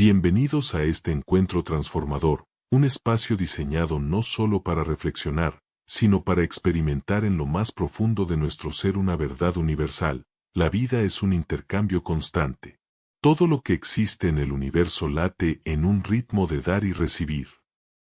Bienvenidos a este encuentro transformador, un espacio diseñado no solo para reflexionar, sino para experimentar en lo más profundo de nuestro ser una verdad universal: la vida es un intercambio constante. Todo lo que existe en el universo late en un ritmo de dar y recibir.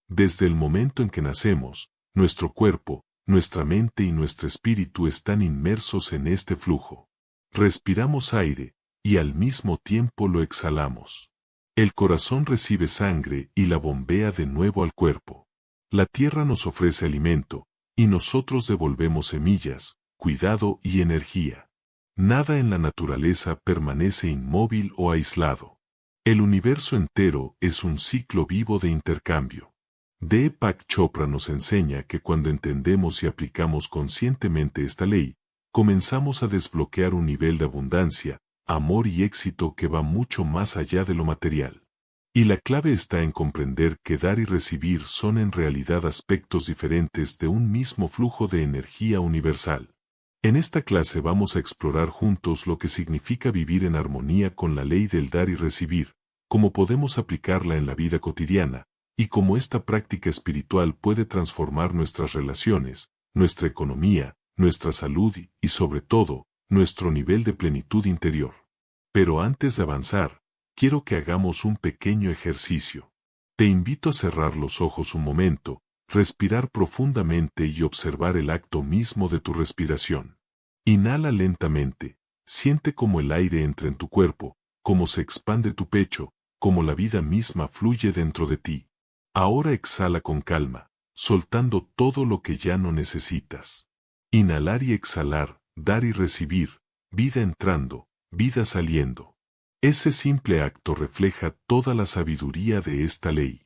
Desde el momento en que nacemos, nuestro cuerpo, nuestra mente y nuestro espíritu están inmersos en este flujo. Respiramos aire, y al mismo tiempo lo exhalamos. El corazón recibe sangre y la bombea de nuevo al cuerpo. La tierra nos ofrece alimento, y nosotros devolvemos semillas, cuidado y energía. Nada en la naturaleza permanece inmóvil o aislado. El universo entero es un ciclo vivo de intercambio. Deepak Chopra nos enseña que cuando entendemos y aplicamos conscientemente esta ley, comenzamos a desbloquear un nivel de abundancia, amor y éxito que va mucho más allá de lo material. Y la clave está en comprender que dar y recibir son en realidad aspectos diferentes de un mismo flujo de energía universal. En esta clase vamos a explorar juntos lo que significa vivir en armonía con la ley del dar y recibir, cómo podemos aplicarla en la vida cotidiana, y cómo esta práctica espiritual puede transformar nuestras relaciones, nuestra economía, nuestra salud y, sobre todo, nuestro nivel de plenitud interior. Pero antes de avanzar, quiero que hagamos un pequeño ejercicio. Te invito a cerrar los ojos un momento, respirar profundamente y observar el acto mismo de tu respiración. Inhala lentamente, siente cómo el aire entra en tu cuerpo, cómo se expande tu pecho, cómo la vida misma fluye dentro de ti. Ahora exhala con calma, soltando todo lo que ya no necesitas. Inhalar y exhalar, dar y recibir, vida entrando, vida saliendo. Ese simple acto refleja toda la sabiduría de esta ley.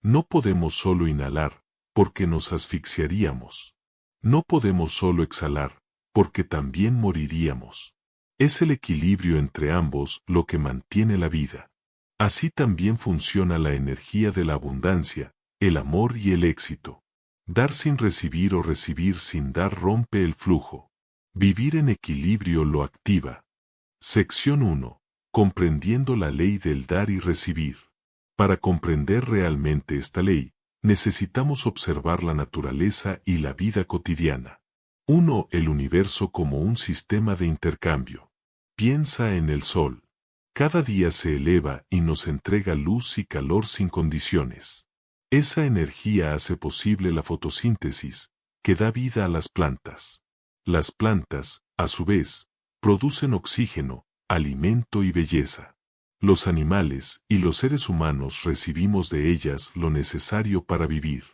No podemos solo inhalar, porque nos asfixiaríamos. No podemos solo exhalar, porque también moriríamos. Es el equilibrio entre ambos lo que mantiene la vida. Así también funciona la energía de la abundancia, el amor y el éxito. Dar sin recibir o recibir sin dar rompe el flujo. Vivir en equilibrio lo activa. Sección 1. Comprendiendo la ley del dar y recibir. Para comprender realmente esta ley, necesitamos observar la naturaleza y la vida cotidiana. 1. El universo como un sistema de intercambio. Piensa en el sol. Cada día se eleva y nos entrega luz y calor sin condiciones. Esa energía hace posible la fotosíntesis, que da vida a las plantas. Las plantas, a su vez, producen oxígeno, alimento y belleza. Los animales y los seres humanos recibimos de ellas lo necesario para vivir.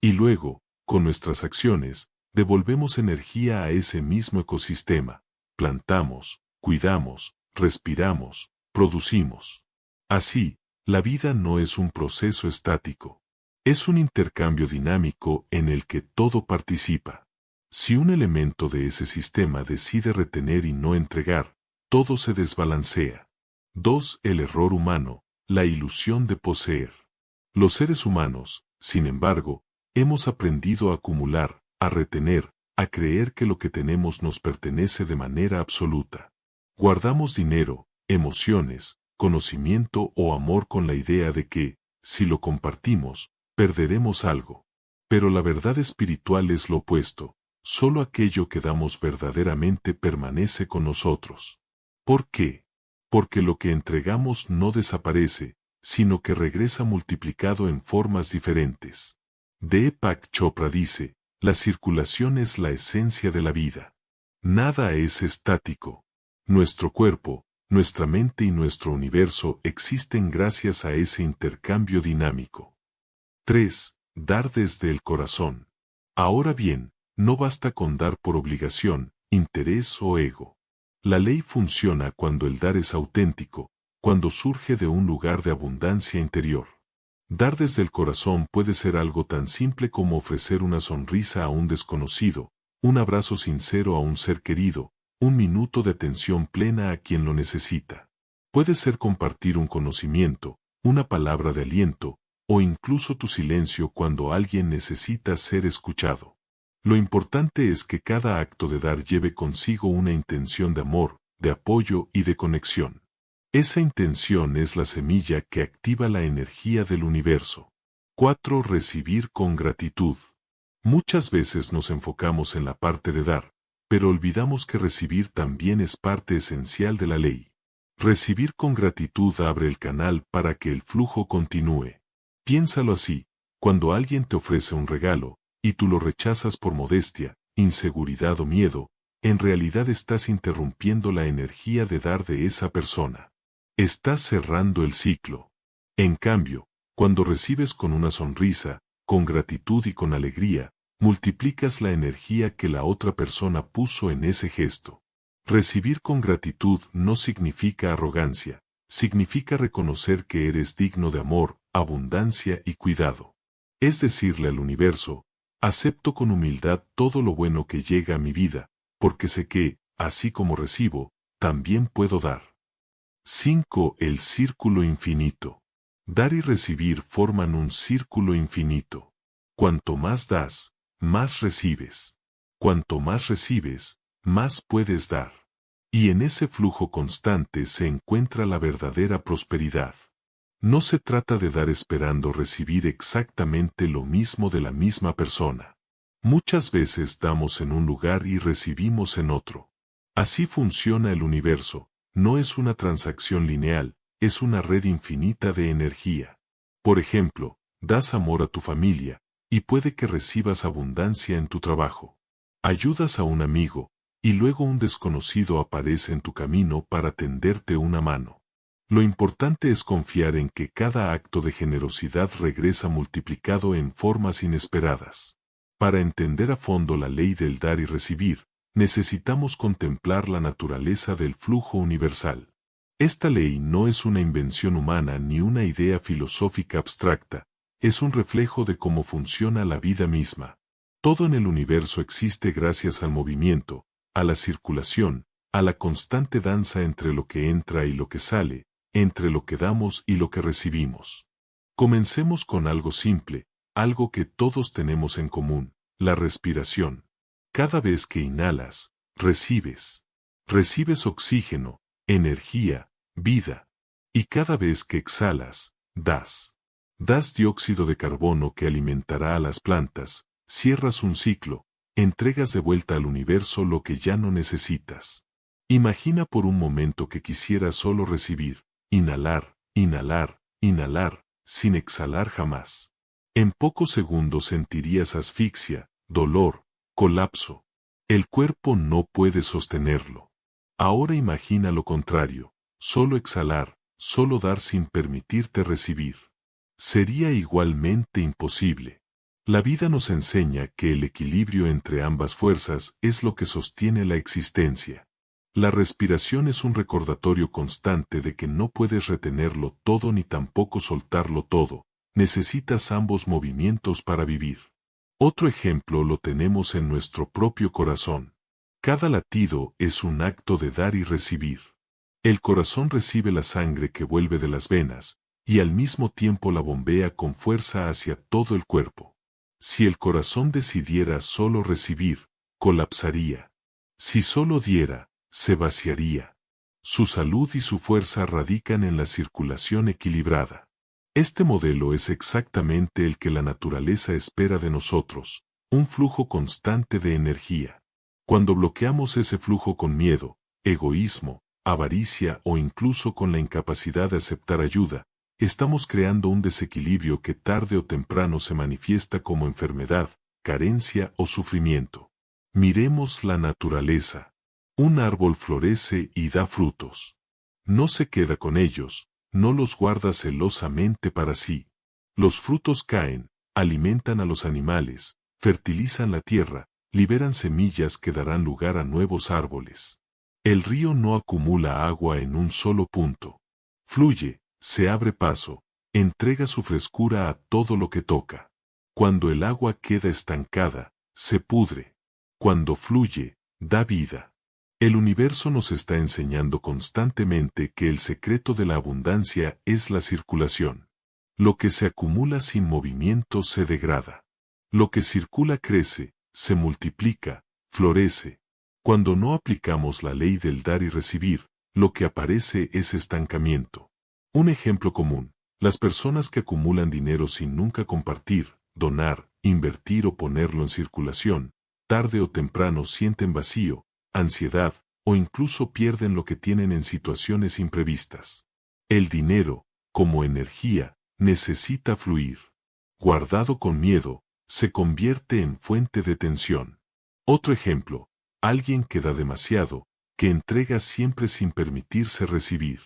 Y luego, con nuestras acciones, devolvemos energía a ese mismo ecosistema. Plantamos, cuidamos, respiramos, producimos. Así, la vida no es un proceso estático. Es un intercambio dinámico en el que todo participa. Si un elemento de ese sistema decide retener y no entregar, todo se desbalancea. 2. El error humano, la ilusión de poseer. Los seres humanos, sin embargo, hemos aprendido a acumular, a retener, a creer que lo que tenemos nos pertenece de manera absoluta. Guardamos dinero, emociones, conocimiento o amor con la idea de que, si lo compartimos, perderemos algo. Pero la verdad espiritual es lo opuesto. Solo aquello que damos verdaderamente permanece con nosotros. ¿Por qué? Porque lo que entregamos no desaparece, sino que regresa multiplicado en formas diferentes. Deepak Chopra dice, la circulación es la esencia de la vida. Nada es estático. Nuestro cuerpo, nuestra mente y nuestro universo existen gracias a ese intercambio dinámico. 3. Dar desde el corazón. Ahora bien, no basta con dar por obligación, interés o ego. La ley funciona cuando el dar es auténtico, cuando surge de un lugar de abundancia interior. Dar desde el corazón puede ser algo tan simple como ofrecer una sonrisa a un desconocido, un abrazo sincero a un ser querido, un minuto de atención plena a quien lo necesita. Puede ser compartir un conocimiento, una palabra de aliento, o incluso tu silencio cuando alguien necesita ser escuchado. Lo importante es que cada acto de dar lleve consigo una intención de amor, de apoyo y de conexión. Esa intención es la semilla que activa la energía del universo. 4. Recibir con gratitud. Muchas veces nos enfocamos en la parte de dar, pero olvidamos que recibir también es parte esencial de la ley. Recibir con gratitud abre el canal para que el flujo continúe. Piénsalo así, cuando alguien te ofrece un regalo, y tú lo rechazas por modestia, inseguridad o miedo, en realidad estás interrumpiendo la energía de dar de esa persona. Estás cerrando el ciclo. En cambio, cuando recibes con una sonrisa, con gratitud y con alegría, multiplicas la energía que la otra persona puso en ese gesto. Recibir con gratitud no significa arrogancia, significa reconocer que eres digno de amor, abundancia y cuidado. Es decirle al universo, acepto con humildad todo lo bueno que llega a mi vida, porque sé que, así como recibo, también puedo dar. 5. El círculo infinito. Dar y recibir forman un círculo infinito. Cuanto más das, más recibes. Cuanto más recibes, más puedes dar. Y en ese flujo constante se encuentra la verdadera prosperidad. No se trata de dar esperando recibir exactamente lo mismo de la misma persona. Muchas veces damos en un lugar y recibimos en otro. Así funciona el universo, no es una transacción lineal, es una red infinita de energía. Por ejemplo, das amor a tu familia, y puede que recibas abundancia en tu trabajo. Ayudas a un amigo, y luego un desconocido aparece en tu camino para tenderte una mano. Lo importante es confiar en que cada acto de generosidad regresa multiplicado en formas inesperadas. Para entender a fondo la ley del dar y recibir, necesitamos contemplar la naturaleza del flujo universal. Esta ley no es una invención humana ni una idea filosófica abstracta, es un reflejo de cómo funciona la vida misma. Todo en el universo existe gracias al movimiento, a la circulación, a la constante danza entre lo que entra y lo que sale, entre lo que damos y lo que recibimos. Comencemos con algo simple, algo que todos tenemos en común, la respiración. Cada vez que inhalas, recibes. Recibes oxígeno, energía, vida. Y cada vez que exhalas, das. Das dióxido de carbono que alimentará a las plantas, cierras un ciclo, entregas de vuelta al universo lo que ya no necesitas. Imagina por un momento que quisieras solo recibir, inhalar, inhalar, inhalar, sin exhalar jamás. En pocos segundos sentirías asfixia, dolor, colapso. El cuerpo no puede sostenerlo. Ahora imagina lo contrario, solo exhalar, solo dar sin permitirte recibir. Sería igualmente imposible. La vida nos enseña que el equilibrio entre ambas fuerzas es lo que sostiene la existencia. La respiración es un recordatorio constante de que no puedes retenerlo todo ni tampoco soltarlo todo, necesitas ambos movimientos para vivir. Otro ejemplo lo tenemos en nuestro propio corazón. Cada latido es un acto de dar y recibir. El corazón recibe la sangre que vuelve de las venas, y al mismo tiempo la bombea con fuerza hacia todo el cuerpo. Si el corazón decidiera solo recibir, colapsaría. Si solo diera, se vaciaría. Su salud y su fuerza radican en la circulación equilibrada. Este modelo es exactamente el que la naturaleza espera de nosotros, un flujo constante de energía. Cuando bloqueamos ese flujo con miedo, egoísmo, avaricia o incluso con la incapacidad de aceptar ayuda, estamos creando un desequilibrio que tarde o temprano se manifiesta como enfermedad, carencia o sufrimiento. Miremos la naturaleza. Un árbol florece y da frutos. No se queda con ellos, no los guarda celosamente para sí. Los frutos caen, alimentan a los animales, fertilizan la tierra, liberan semillas que darán lugar a nuevos árboles. El río no acumula agua en un solo punto. Fluye, se abre paso, entrega su frescura a todo lo que toca. Cuando el agua queda estancada, se pudre. Cuando fluye, da vida. El universo nos está enseñando constantemente que el secreto de la abundancia es la circulación. Lo que se acumula sin movimiento se degrada. Lo que circula crece, se multiplica, florece. Cuando no aplicamos la ley del dar y recibir, lo que aparece es estancamiento. Un ejemplo común: las personas que acumulan dinero sin nunca compartir, donar, invertir o ponerlo en circulación, tarde o temprano sienten vacío, ansiedad, o incluso pierden lo que tienen en situaciones imprevistas. El dinero, como energía, necesita fluir. Guardado con miedo, se convierte en fuente de tensión. Otro ejemplo: alguien que da demasiado, que entrega siempre sin permitirse recibir.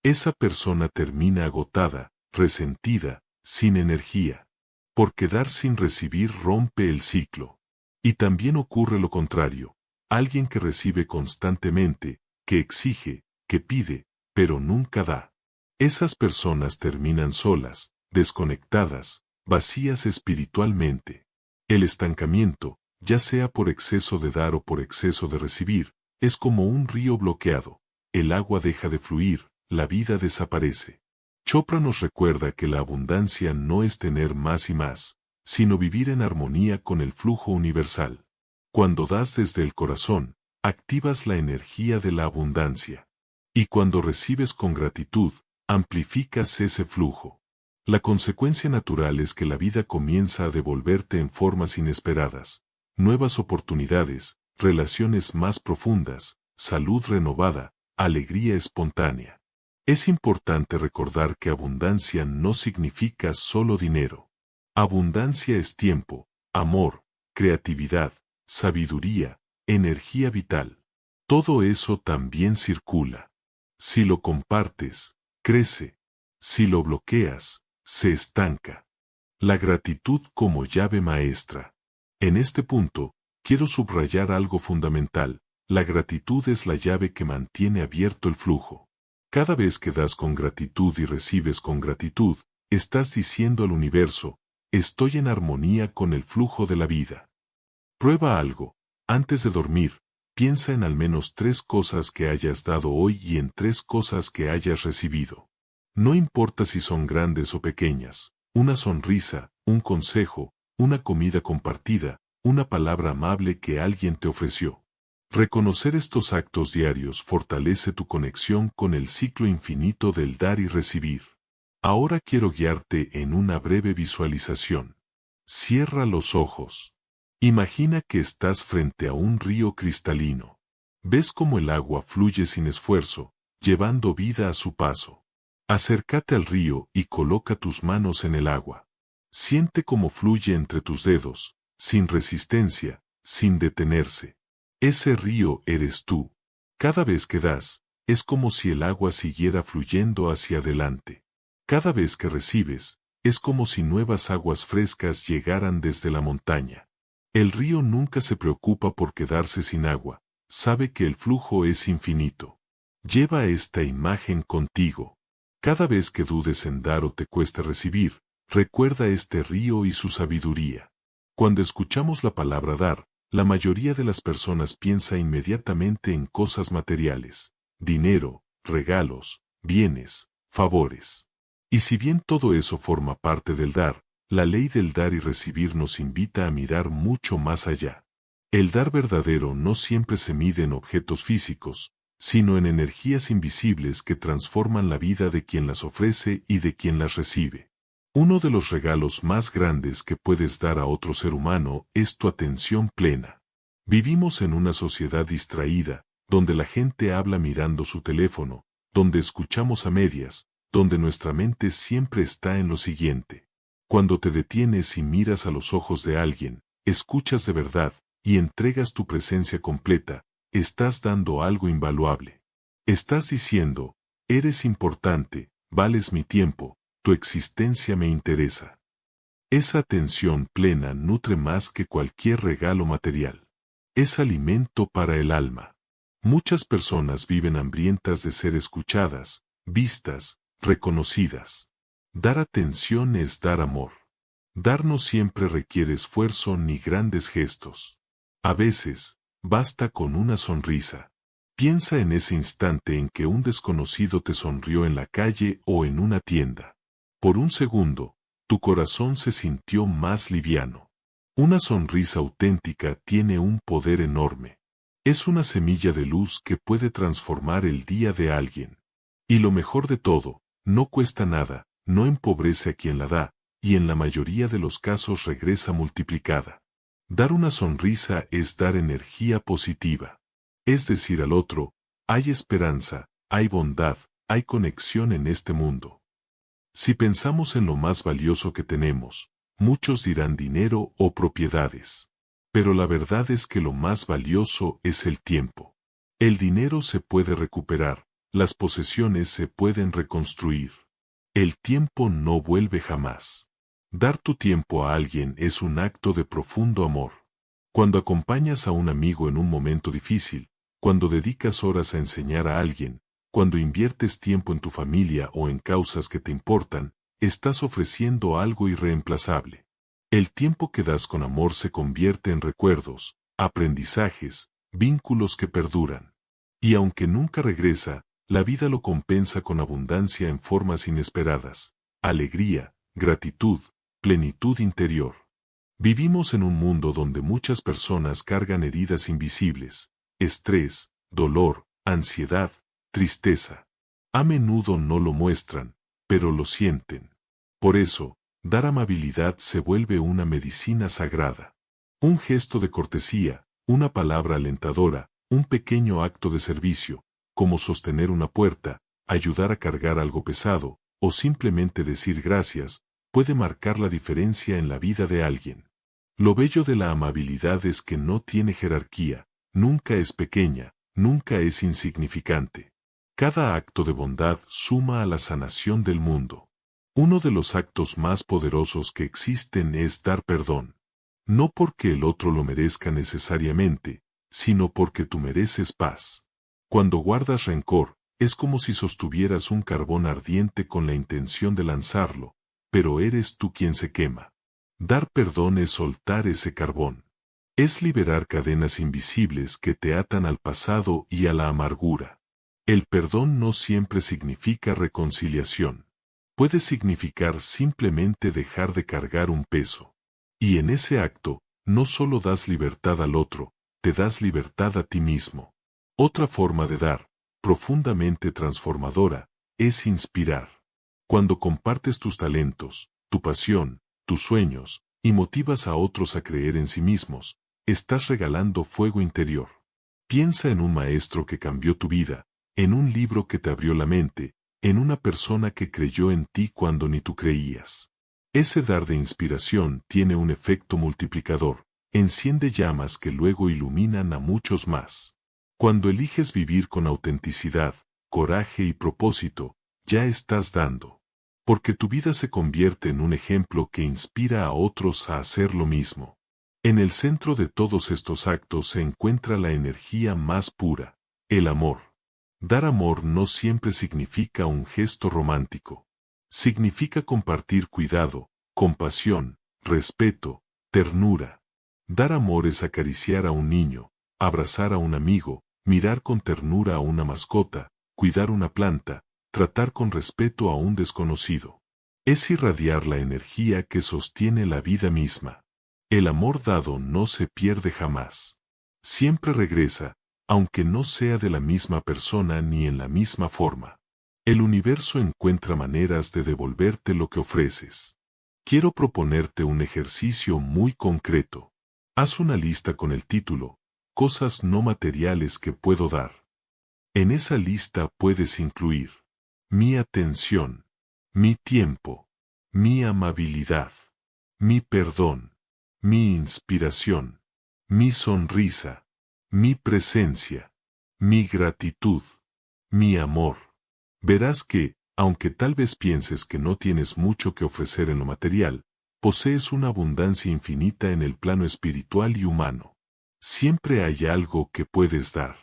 Esa persona termina agotada, resentida, sin energía. Porque dar sin recibir rompe el ciclo. Y también ocurre lo contrario: alguien que recibe constantemente, que exige, que pide, pero nunca da. Esas personas terminan solas, desconectadas, vacías espiritualmente. El estancamiento, ya sea por exceso de dar o por exceso de recibir, es como un río bloqueado. El agua deja de fluir, la vida desaparece. Chopra nos recuerda que la abundancia no es tener más y más, sino vivir en armonía con el flujo universal. Cuando das desde el corazón, activas la energía de la abundancia. Y cuando recibes con gratitud, amplificas ese flujo. La consecuencia natural es que la vida comienza a devolverte en formas inesperadas, nuevas oportunidades, relaciones más profundas, salud renovada, alegría espontánea. Es importante recordar que abundancia no significa solo dinero. Abundancia es tiempo, amor, creatividad, sabiduría, energía vital. Todo eso también circula. Si lo compartes, crece. Si lo bloqueas, se estanca. La gratitud como llave maestra. En este punto, quiero subrayar algo fundamental: la gratitud es la llave que mantiene abierto el flujo. Cada vez que das con gratitud y recibes con gratitud, estás diciendo al universo: estoy en armonía con el flujo de la vida. Prueba algo: antes de dormir, piensa en al menos 3 cosas que hayas dado hoy y en 3 cosas que hayas recibido. No importa si son grandes o pequeñas: una sonrisa, un consejo, una comida compartida, una palabra amable que alguien te ofreció. Reconocer estos actos diarios fortalece tu conexión con el ciclo infinito del dar y recibir. Ahora quiero guiarte en una breve visualización. Cierra los ojos. Imagina que estás frente a un río cristalino. Ves cómo el agua fluye sin esfuerzo, llevando vida a su paso. Acércate al río y coloca tus manos en el agua. Siente cómo fluye entre tus dedos, sin resistencia, sin detenerse. Ese río eres tú. Cada vez que das, es como si el agua siguiera fluyendo hacia adelante. Cada vez que recibes, es como si nuevas aguas frescas llegaran desde la montaña. El río nunca se preocupa por quedarse sin agua, sabe que el flujo es infinito. Lleva esta imagen contigo. Cada vez que dudes en dar o te cueste recibir, recuerda este río y su sabiduría. Cuando escuchamos la palabra dar, la mayoría de las personas piensa inmediatamente en cosas materiales: dinero, regalos, bienes, favores. Y si bien todo eso forma parte del dar, la ley del dar y recibir nos invita a mirar mucho más allá. El dar verdadero no siempre se mide en objetos físicos, sino en energías invisibles que transforman la vida de quien las ofrece y de quien las recibe. Uno de los regalos más grandes que puedes dar a otro ser humano es tu atención plena. Vivimos en una sociedad distraída, donde la gente habla mirando su teléfono, donde escuchamos a medias, donde nuestra mente siempre está en lo siguiente. Cuando te detienes y miras a los ojos de alguien, escuchas de verdad, y entregas tu presencia completa, estás dando algo invaluable. Estás diciendo: eres importante, vales mi tiempo, tu existencia me interesa. Esa atención plena nutre más que cualquier regalo material. Es alimento para el alma. Muchas personas viven hambrientas de ser escuchadas, vistas, reconocidas. Dar atención es dar amor. Dar no siempre requiere esfuerzo ni grandes gestos. A veces, basta con una sonrisa. Piensa en ese instante en que un desconocido te sonrió en la calle o en una tienda. Por un segundo, tu corazón se sintió más liviano. Una sonrisa auténtica tiene un poder enorme. Es una semilla de luz que puede transformar el día de alguien. Y lo mejor de todo, no cuesta nada, no empobrece a quien la da, y en la mayoría de los casos regresa multiplicada. Dar una sonrisa es dar energía positiva. Es decir al otro, hay esperanza, hay bondad, hay conexión en este mundo. Si pensamos en lo más valioso que tenemos, muchos dirán dinero o propiedades. Pero la verdad es que lo más valioso es el tiempo. El dinero se puede recuperar, las posesiones se pueden reconstruir. El tiempo no vuelve jamás. Dar tu tiempo a alguien es un acto de profundo amor. Cuando acompañas a un amigo en un momento difícil, cuando dedicas horas a enseñar a alguien, cuando inviertes tiempo en tu familia o en causas que te importan, estás ofreciendo algo irreemplazable. El tiempo que das con amor se convierte en recuerdos, aprendizajes, vínculos que perduran. Y aunque nunca regresa, la vida lo compensa con abundancia en formas inesperadas, alegría, gratitud, plenitud interior. Vivimos en un mundo donde muchas personas cargan heridas invisibles, estrés, dolor, ansiedad, tristeza. A menudo no lo muestran, pero lo sienten. Por eso, dar amabilidad se vuelve una medicina sagrada. Un gesto de cortesía, una palabra alentadora, un pequeño acto de servicio, como sostener una puerta, ayudar a cargar algo pesado, o simplemente decir gracias, puede marcar la diferencia en la vida de alguien. Lo bello de la amabilidad es que no tiene jerarquía, nunca es pequeña, nunca es insignificante. Cada acto de bondad suma a la sanación del mundo. Uno de los actos más poderosos que existen es dar perdón. No porque el otro lo merezca necesariamente, sino porque tú mereces paz. Cuando guardas rencor, es como si sostuvieras un carbón ardiente con la intención de lanzarlo, pero eres tú quien se quema. Dar perdón es soltar ese carbón. Es liberar cadenas invisibles que te atan al pasado y a la amargura. El perdón no siempre significa reconciliación. Puede significar simplemente dejar de cargar un peso. Y en ese acto, no solo das libertad al otro, te das libertad a ti mismo. Otra forma de dar, profundamente transformadora, es inspirar. Cuando compartes tus talentos, tu pasión, tus sueños, y motivas a otros a creer en sí mismos, estás regalando fuego interior. Piensa en un maestro que cambió tu vida, en un libro que te abrió la mente, en una persona que creyó en ti cuando ni tú creías. Ese dar de inspiración tiene un efecto multiplicador, enciende llamas que luego iluminan a muchos más. Cuando eliges vivir con autenticidad, coraje y propósito, ya estás dando. Porque tu vida se convierte en un ejemplo que inspira a otros a hacer lo mismo. En el centro de todos estos actos se encuentra la energía más pura, el amor. Dar amor no siempre significa un gesto romántico. Significa compartir cuidado, compasión, respeto, ternura. Dar amor es acariciar a un niño, abrazar a un amigo, mirar con ternura a una mascota, cuidar una planta, tratar con respeto a un desconocido. Es irradiar la energía que sostiene la vida misma. El amor dado no se pierde jamás. Siempre regresa, aunque no sea de la misma persona ni en la misma forma. El universo encuentra maneras de devolverte lo que ofreces. Quiero proponerte un ejercicio muy concreto. Haz una lista con el título, Cosas no materiales que puedo dar. En esa lista puedes incluir mi atención, mi tiempo, mi amabilidad, mi perdón, mi inspiración, mi sonrisa, mi presencia, mi gratitud, mi amor. Verás que, aunque tal vez pienses que no tienes mucho que ofrecer en lo material, posees una abundancia infinita en el plano espiritual y humano. Siempre hay algo que puedes dar.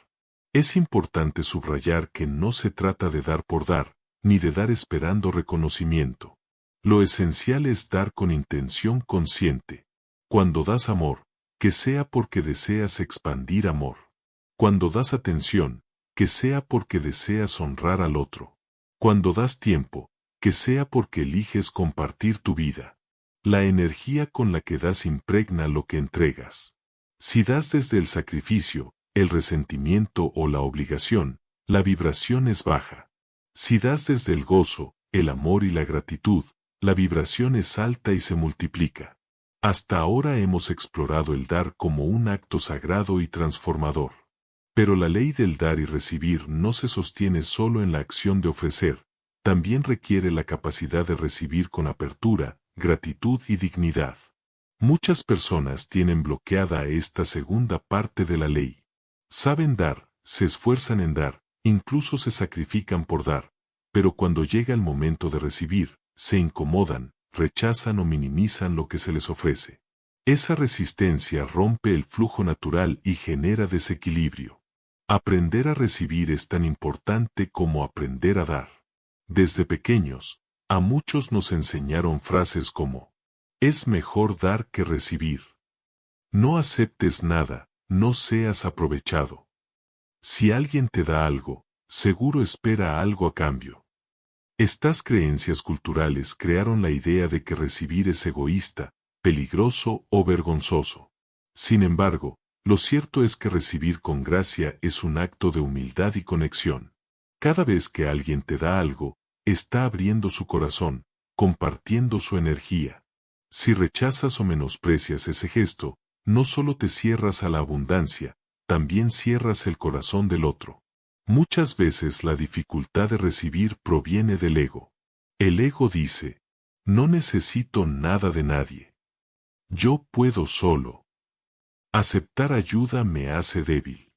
Es importante subrayar que no se trata de dar por dar, ni de dar esperando reconocimiento. Lo esencial es dar con intención consciente. Cuando das amor, que sea porque deseas expandir amor. Cuando das atención, que sea porque deseas honrar al otro. Cuando das tiempo, que sea porque eliges compartir tu vida. La energía con la que das impregna lo que entregas. Si das desde el sacrificio, el resentimiento o la obligación, la vibración es baja. Si das desde el gozo, el amor y la gratitud, la vibración es alta y se multiplica. Hasta ahora hemos explorado el dar como un acto sagrado y transformador. Pero la ley del dar y recibir no se sostiene solo en la acción de ofrecer, también requiere la capacidad de recibir con apertura, gratitud y dignidad. Muchas personas tienen bloqueada esta segunda parte de la ley. Saben dar, se esfuerzan en dar, incluso se sacrifican por dar, pero cuando llega el momento de recibir, se incomodan, rechazan o minimizan lo que se les ofrece. Esa resistencia rompe el flujo natural y genera desequilibrio. Aprender a recibir es tan importante como aprender a dar. Desde pequeños, a muchos nos enseñaron frases como: es mejor dar que recibir. No aceptes nada, no seas aprovechado. Si alguien te da algo, seguro espera algo a cambio. Estas creencias culturales crearon la idea de que recibir es egoísta, peligroso o vergonzoso. Sin embargo, lo cierto es que recibir con gracia es un acto de humildad y conexión. Cada vez que alguien te da algo, está abriendo su corazón, compartiendo su energía. Si rechazas o menosprecias ese gesto, no solo te cierras a la abundancia, también cierras el corazón del otro. Muchas veces la dificultad de recibir proviene del ego. El ego dice: no necesito nada de nadie. Yo puedo solo. Aceptar ayuda me hace débil.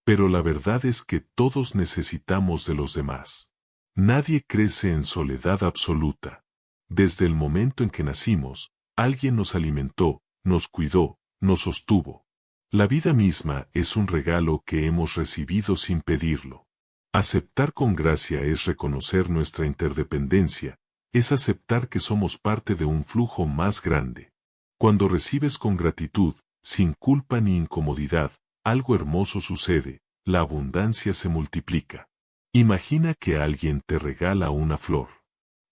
Pero la verdad es que todos necesitamos de los demás. Nadie crece en soledad absoluta. Desde el momento en que nacimos, alguien nos alimentó, nos cuidó, nos sostuvo. La vida misma es un regalo que hemos recibido sin pedirlo. Aceptar con gracia es reconocer nuestra interdependencia, es aceptar que somos parte de un flujo más grande. Cuando recibes con gratitud, sin culpa ni incomodidad, algo hermoso sucede, la abundancia se multiplica. Imagina que alguien te regala una flor.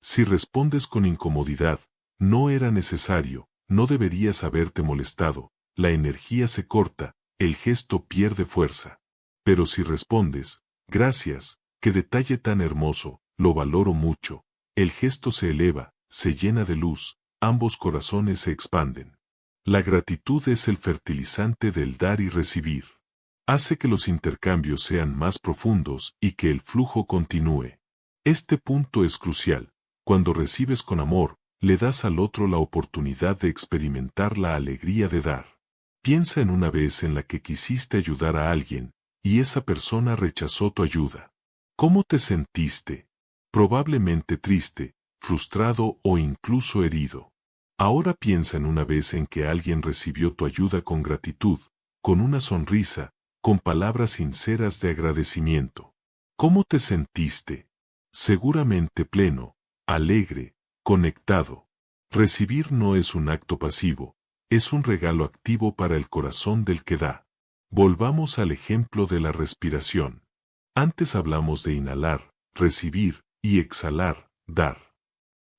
Si respondes con incomodidad: no era necesario, no deberías haberte molestado, la energía se corta, el gesto pierde fuerza. Pero si respondes: gracias, qué detalle tan hermoso, lo valoro mucho, el gesto se eleva, se llena de luz, ambos corazones se expanden. La gratitud es el fertilizante del dar y recibir. Hace que los intercambios sean más profundos y que el flujo continúe. Este punto es crucial. Cuando recibes con amor, le das al otro la oportunidad de experimentar la alegría de dar. Piensa en una vez en la que quisiste ayudar a alguien, y esa persona rechazó tu ayuda. ¿Cómo te sentiste? Probablemente triste, frustrado o incluso herido. Ahora piensa en una vez en que alguien recibió tu ayuda con gratitud, con una sonrisa, con palabras sinceras de agradecimiento. ¿Cómo te sentiste? Seguramente pleno, alegre, conectado. Recibir no es un acto pasivo, es un regalo activo para el corazón del que da. Volvamos al ejemplo de la respiración. Antes hablamos de inhalar, recibir, y exhalar, dar.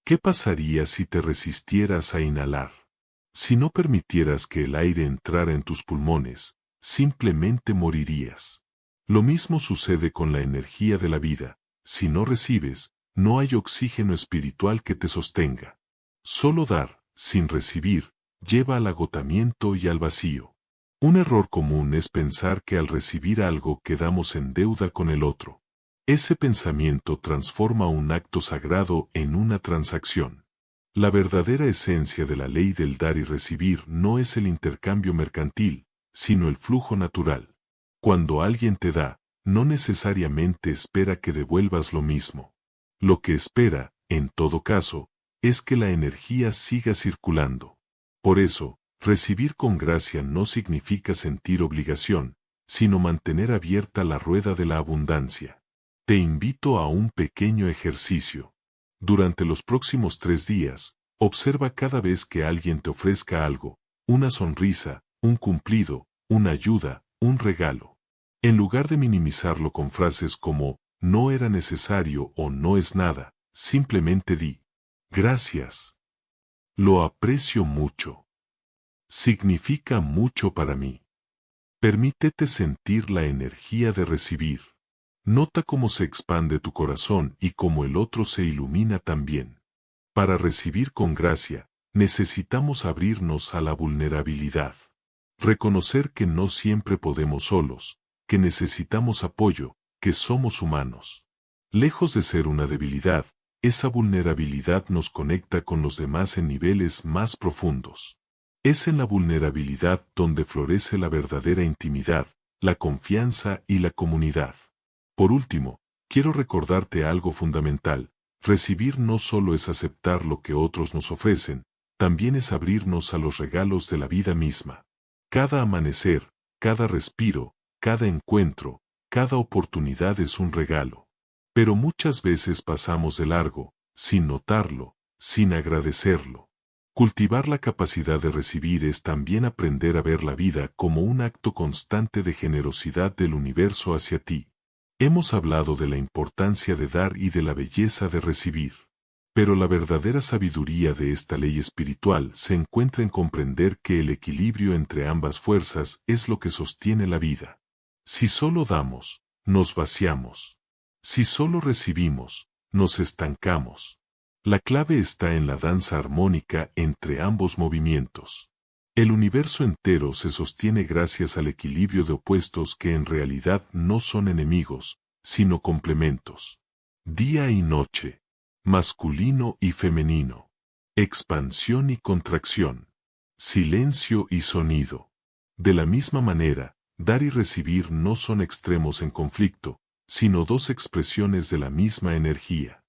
¿Qué pasaría si te resistieras a inhalar? Si no permitieras que el aire entrara en tus pulmones, simplemente morirías. Lo mismo sucede con la energía de la vida. Si no recibes, no hay oxígeno espiritual que te sostenga. Solo dar, sin recibir, lleva al agotamiento y al vacío. Un error común es pensar que al recibir algo quedamos en deuda con el otro. Ese pensamiento transforma un acto sagrado en una transacción. La verdadera esencia de la ley del dar y recibir no es el intercambio mercantil, sino el flujo natural. Cuando alguien te da, no necesariamente espera que devuelvas lo mismo. Lo que espera, en todo caso, es que la energía siga circulando. Por eso, recibir con gracia no significa sentir obligación, sino mantener abierta la rueda de la abundancia. Te invito a un pequeño ejercicio. Durante los próximos 3 días, observa cada vez que alguien te ofrezca algo, una sonrisa, un cumplido, una ayuda, un regalo. En lugar de minimizarlo con frases como no era necesario o no es nada, simplemente di: gracias. Lo aprecio mucho. Significa mucho para mí. Permítete sentir la energía de recibir. Nota cómo se expande tu corazón y cómo el otro se ilumina también. Para recibir con gracia, necesitamos abrirnos a la vulnerabilidad. Reconocer que no siempre podemos solos, que necesitamos apoyo, que somos humanos. Lejos de ser una debilidad, esa vulnerabilidad nos conecta con los demás en niveles más profundos. Es en la vulnerabilidad donde florece la verdadera intimidad, la confianza y la comunidad. Por último, quiero recordarte algo fundamental. Recibir no solo es aceptar lo que otros nos ofrecen, también es abrirnos a los regalos de la vida misma. Cada amanecer, cada respiro, cada encuentro, cada oportunidad es un regalo. Pero muchas veces pasamos de largo, sin notarlo, sin agradecerlo. Cultivar la capacidad de recibir es también aprender a ver la vida como un acto constante de generosidad del universo hacia ti. Hemos hablado de la importancia de dar y de la belleza de recibir. Pero la verdadera sabiduría de esta ley espiritual se encuentra en comprender que el equilibrio entre ambas fuerzas es lo que sostiene la vida. Si solo damos, nos vaciamos. Si solo recibimos, nos estancamos. La clave está en la danza armónica entre ambos movimientos. El universo entero se sostiene gracias al equilibrio de opuestos que en realidad no son enemigos, sino complementos. Día y noche. Masculino y femenino. Expansión y contracción. Silencio y sonido. De la misma manera, dar y recibir no son extremos en conflicto, sino dos expresiones de la misma energía.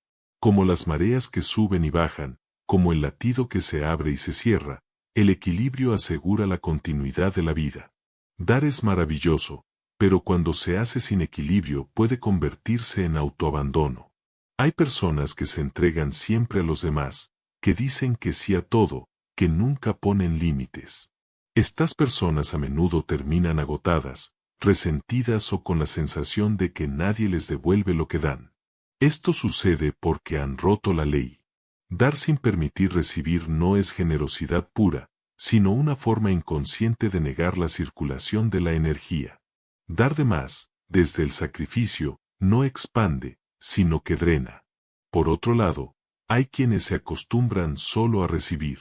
Como las mareas que suben y bajan, como el latido que se abre y se cierra, el equilibrio asegura la continuidad de la vida. Dar es maravilloso, pero cuando se hace sin equilibrio puede convertirse en autoabandono. Hay personas que se entregan siempre a los demás, que dicen que sí a todo, que nunca ponen límites. Estas personas a menudo terminan agotadas, resentidas o con la sensación de que nadie les devuelve lo que dan. Esto sucede porque han roto la ley. Dar sin permitir recibir no es generosidad pura, sino una forma inconsciente de negar la circulación de la energía. Dar de más, desde el sacrificio, no expande, sino que drena. Por otro lado, hay quienes se acostumbran solo a recibir.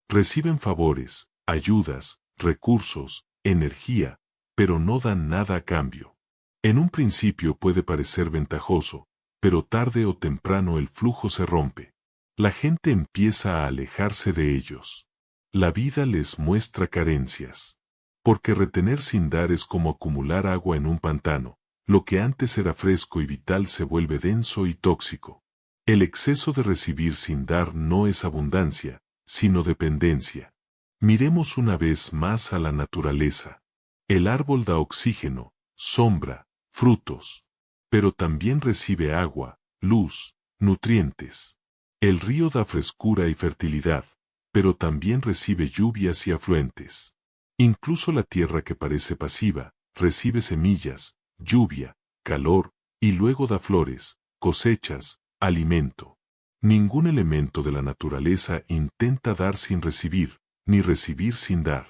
Reciben favores, ayudas, recursos, energía, pero no dan nada a cambio. En un principio puede parecer ventajoso, pero tarde o temprano el flujo se rompe. La gente empieza a alejarse de ellos. La vida les muestra carencias. Porque retener sin dar es como acumular agua en un pantano. Lo que antes era fresco y vital se vuelve denso y tóxico. El exceso de recibir sin dar no es abundancia, sino dependencia. Miremos una vez más a la naturaleza. El árbol da oxígeno, sombra, frutos. Pero también recibe agua, luz, nutrientes. El río da frescura y fertilidad, pero también recibe lluvias y afluentes. Incluso la tierra que parece pasiva, recibe semillas, lluvia, calor, y luego da flores, cosechas, alimento. Ningún elemento de la naturaleza intenta dar sin recibir, ni recibir sin dar.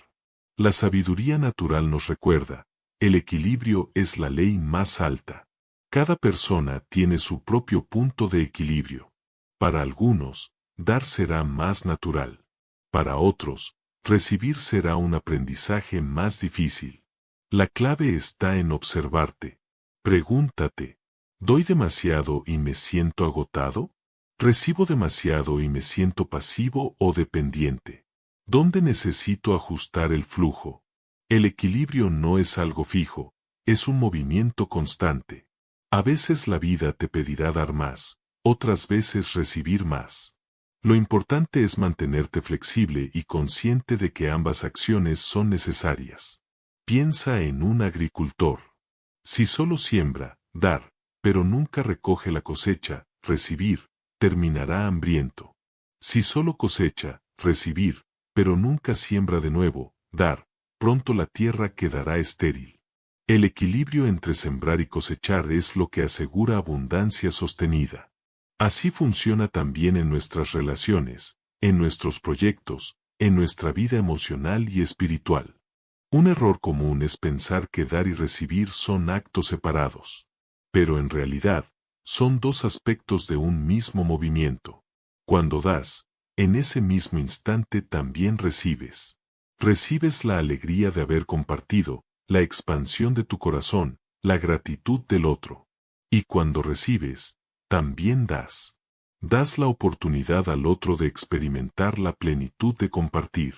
La sabiduría natural nos recuerda, el equilibrio es la ley más alta. Cada persona tiene su propio punto de equilibrio. Para algunos, dar será más natural. Para otros, recibir será un aprendizaje más difícil. La clave está en observarte. Pregúntate, ¿doy demasiado y me siento agotado? ¿Recibo demasiado y me siento pasivo o dependiente? ¿Dónde necesito ajustar el flujo? El equilibrio no es algo fijo, es un movimiento constante. A veces la vida te pedirá dar más, otras veces recibir más. Lo importante es mantenerte flexible y consciente de que ambas acciones son necesarias. Piensa en un agricultor. Si solo siembra, dar, pero nunca recoge la cosecha, recibir, terminará hambriento. Si solo cosecha, recibir, pero nunca siembra de nuevo, dar, pronto la tierra quedará estéril. El equilibrio entre sembrar y cosechar es lo que asegura abundancia sostenida. Así funciona también en nuestras relaciones, en nuestros proyectos, en nuestra vida emocional y espiritual. Un error común es pensar que dar y recibir son actos separados. Pero en realidad, son dos aspectos de un mismo movimiento. Cuando das, en ese mismo instante también recibes. Recibes la alegría de haber compartido, la expansión de tu corazón, la gratitud del otro. Y cuando recibes, también das. Das la oportunidad al otro de experimentar la plenitud de compartir.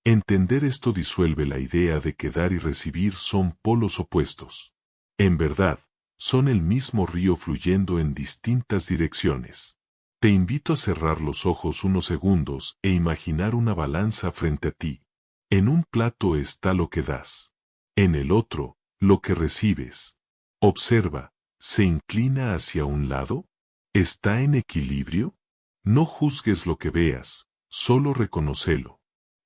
Entender esto disuelve la idea de que dar y recibir son polos opuestos. En verdad, son el mismo río fluyendo en distintas direcciones. Te invito a cerrar los ojos unos segundos e imaginar una balanza frente a ti. En un plato está lo que das. En el otro, lo que recibes. Observa, ¿se inclina hacia un lado? ¿Está en equilibrio? No juzgues lo que veas, solo reconócelo.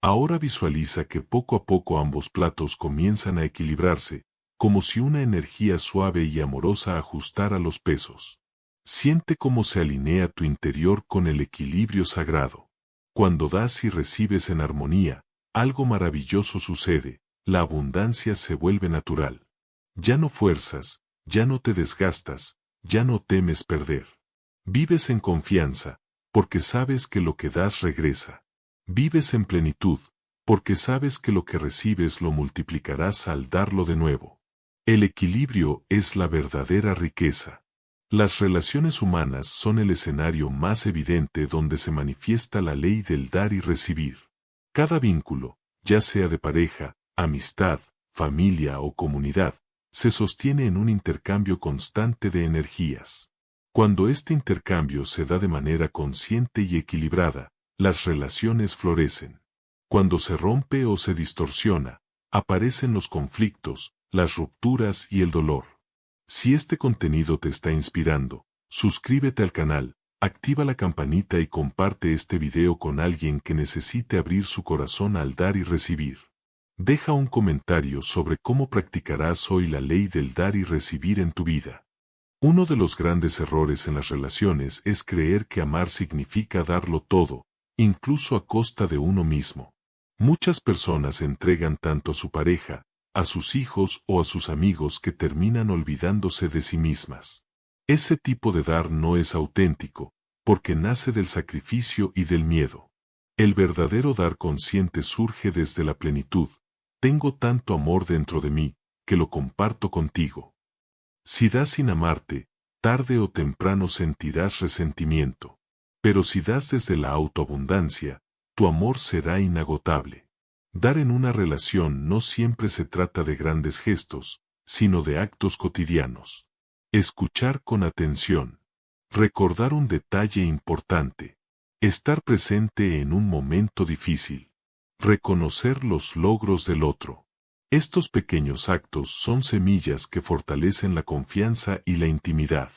Ahora visualiza que poco a poco ambos platos comienzan a equilibrarse, como si una energía suave y amorosa ajustara los pesos. Siente cómo se alinea tu interior con el equilibrio sagrado. Cuando das y recibes en armonía, algo maravilloso sucede, la abundancia se vuelve natural. Ya no fuerzas, ya no te desgastas, ya no temes perder. Vives en confianza, porque sabes que lo que das regresa. Vives en plenitud, porque sabes que lo que recibes lo multiplicarás al darlo de nuevo. El equilibrio es la verdadera riqueza. Las relaciones humanas son el escenario más evidente donde se manifiesta la ley del dar y recibir. Cada vínculo, ya sea de pareja, amistad, familia o comunidad, se sostiene en un intercambio constante de energías. Cuando este intercambio se da de manera consciente y equilibrada, las relaciones florecen. Cuando se rompe o se distorsiona, aparecen los conflictos, las rupturas y el dolor. Si este contenido te está inspirando, suscríbete al canal, activa la campanita y comparte este video con alguien que necesite abrir su corazón al dar y recibir. Deja un comentario sobre cómo practicarás hoy la ley del dar y recibir en tu vida. Uno de los grandes errores en las relaciones es creer que amar significa darlo todo, incluso a costa de uno mismo. Muchas personas entregan tanto a su pareja, a sus hijos o a sus amigos que terminan olvidándose de sí mismas. Ese tipo de dar no es auténtico, porque nace del sacrificio y del miedo. El verdadero dar consciente surge desde la plenitud. Tengo tanto amor dentro de mí, que lo comparto contigo. Si das sin amarte, tarde o temprano sentirás resentimiento. Pero si das desde la autoabundancia, tu amor será inagotable. Dar en una relación no siempre se trata de grandes gestos, sino de actos cotidianos. Escuchar con atención. Recordar un detalle importante. Estar presente en un momento difícil. Reconocer los logros del otro. Estos pequeños actos son semillas que fortalecen la confianza y la intimidad.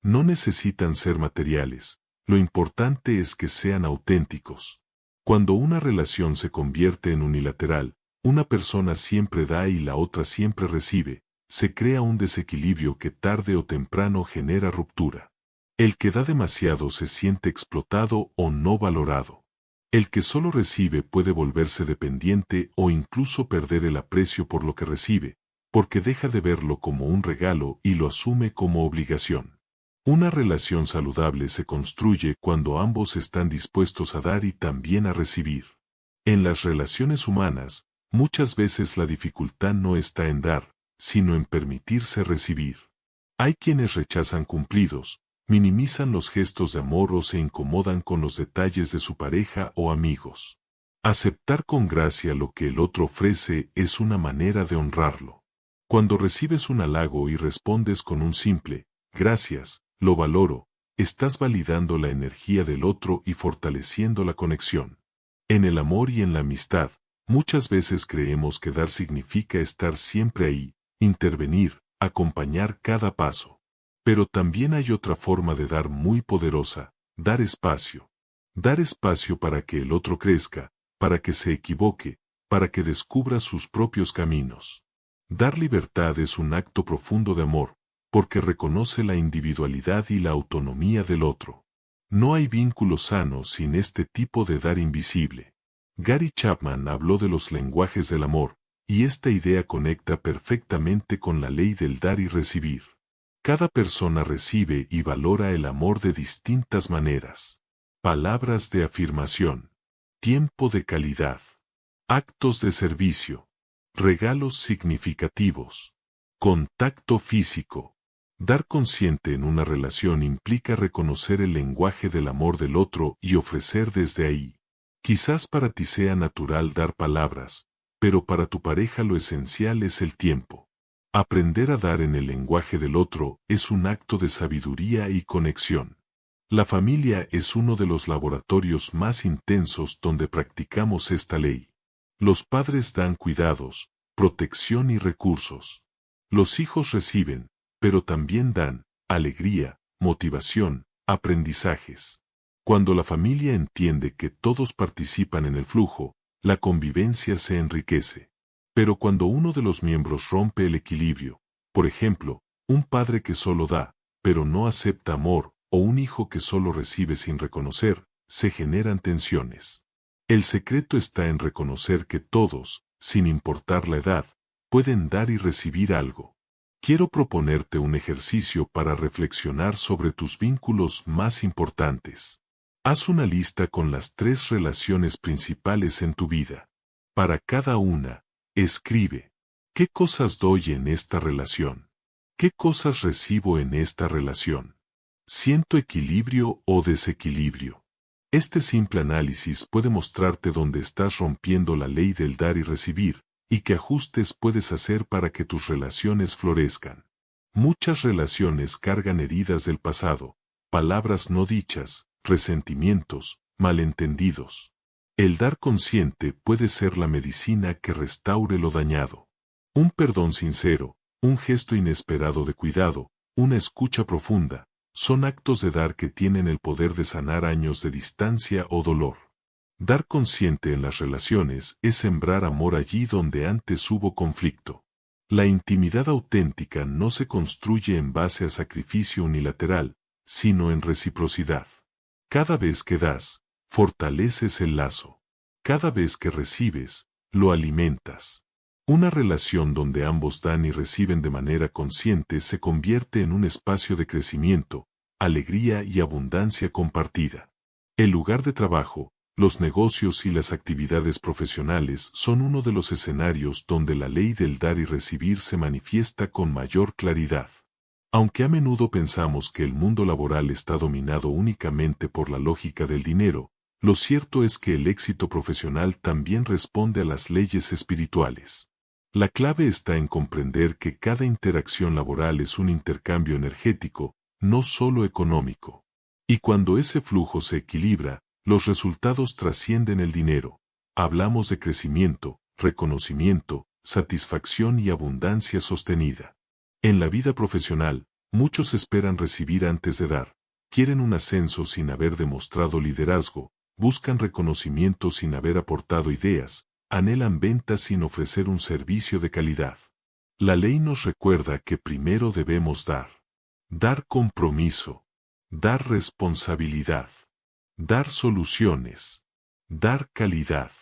No necesitan ser materiales, lo importante es que sean auténticos. Cuando una relación se convierte en unilateral, una persona siempre da y la otra siempre recibe, se crea un desequilibrio que tarde o temprano genera ruptura. El que da demasiado se siente explotado o no valorado. El que solo recibe puede volverse dependiente o incluso perder el aprecio por lo que recibe, porque deja de verlo como un regalo y lo asume como obligación. Una relación saludable se construye cuando ambos están dispuestos a dar y también a recibir. En las relaciones humanas, muchas veces la dificultad no está en dar, sino en permitirse recibir. Hay quienes rechazan cumplidos, minimizan los gestos de amor o se incomodan con los detalles de su pareja o amigos. Aceptar con gracia lo que el otro ofrece es una manera de honrarlo. Cuando recibes un halago y respondes con un simple, gracias, lo valoro, estás validando la energía del otro y fortaleciendo la conexión. En el amor y en la amistad, muchas veces creemos que dar significa estar siempre ahí, intervenir, acompañar cada paso. Pero también hay otra forma de dar muy poderosa, dar espacio. Dar espacio para que el otro crezca, para que se equivoque, para que descubra sus propios caminos. Dar libertad es un acto profundo de amor, porque reconoce la individualidad y la autonomía del otro. No hay vínculo sano sin este tipo de dar invisible. Gary Chapman habló de los lenguajes del amor, y esta idea conecta perfectamente con la ley del dar y recibir. Cada persona recibe y valora el amor de distintas maneras. Palabras de afirmación, tiempo de calidad, actos de servicio, regalos significativos, contacto físico. Dar consciente en una relación implica reconocer el lenguaje del amor del otro y ofrecer desde ahí. Quizás para ti sea natural dar palabras, pero para tu pareja lo esencial es el tiempo. Aprender a dar en el lenguaje del otro es un acto de sabiduría y conexión. La familia es uno de los laboratorios más intensos donde practicamos esta ley. Los padres dan cuidados, protección y recursos. Los hijos reciben, pero también dan alegría, motivación, aprendizajes. Cuando la familia entiende que todos participan en el flujo, la convivencia se enriquece. Pero cuando uno de los miembros rompe el equilibrio, por ejemplo, un padre que solo da, pero no acepta amor, o un hijo que solo recibe sin reconocer, se generan tensiones. El secreto está en reconocer que todos, sin importar la edad, pueden dar y recibir algo. Quiero proponerte un ejercicio para reflexionar sobre tus vínculos más importantes. Haz una lista con las 3 relaciones principales en tu vida. Para cada una, escribe: ¿qué cosas doy en esta relación? ¿Qué cosas recibo en esta relación? ¿Siento equilibrio o desequilibrio? Este simple análisis puede mostrarte dónde estás rompiendo la ley del dar y recibir, y qué ajustes puedes hacer para que tus relaciones florezcan. Muchas relaciones cargan heridas del pasado, palabras no dichas, resentimientos, malentendidos. El dar consciente puede ser la medicina que restaure lo dañado. Un perdón sincero, un gesto inesperado de cuidado, una escucha profunda, son actos de dar que tienen el poder de sanar años de distancia o dolor. Dar consciente en las relaciones es sembrar amor allí donde antes hubo conflicto. La intimidad auténtica no se construye en base a sacrificio unilateral, sino en reciprocidad. Cada vez que das, fortaleces el lazo. Cada vez que recibes, lo alimentas. Una relación donde ambos dan y reciben de manera consciente se convierte en un espacio de crecimiento, alegría y abundancia compartida. El lugar de trabajo, los negocios y las actividades profesionales son uno de los escenarios donde la ley del dar y recibir se manifiesta con mayor claridad. Aunque a menudo pensamos que el mundo laboral está dominado únicamente por la lógica del dinero, lo cierto es que el éxito profesional también responde a las leyes espirituales. La clave está en comprender que cada interacción laboral es un intercambio energético, no solo económico. Y cuando ese flujo se equilibra, los resultados trascienden el dinero. Hablamos de crecimiento, reconocimiento, satisfacción y abundancia sostenida. En la vida profesional, muchos esperan recibir antes de dar, quieren un ascenso sin haber demostrado liderazgo, buscan reconocimiento sin haber aportado ideas, anhelan ventas sin ofrecer un servicio de calidad. La ley nos recuerda que primero debemos dar. Dar compromiso. Dar responsabilidad. Dar soluciones. Dar calidad.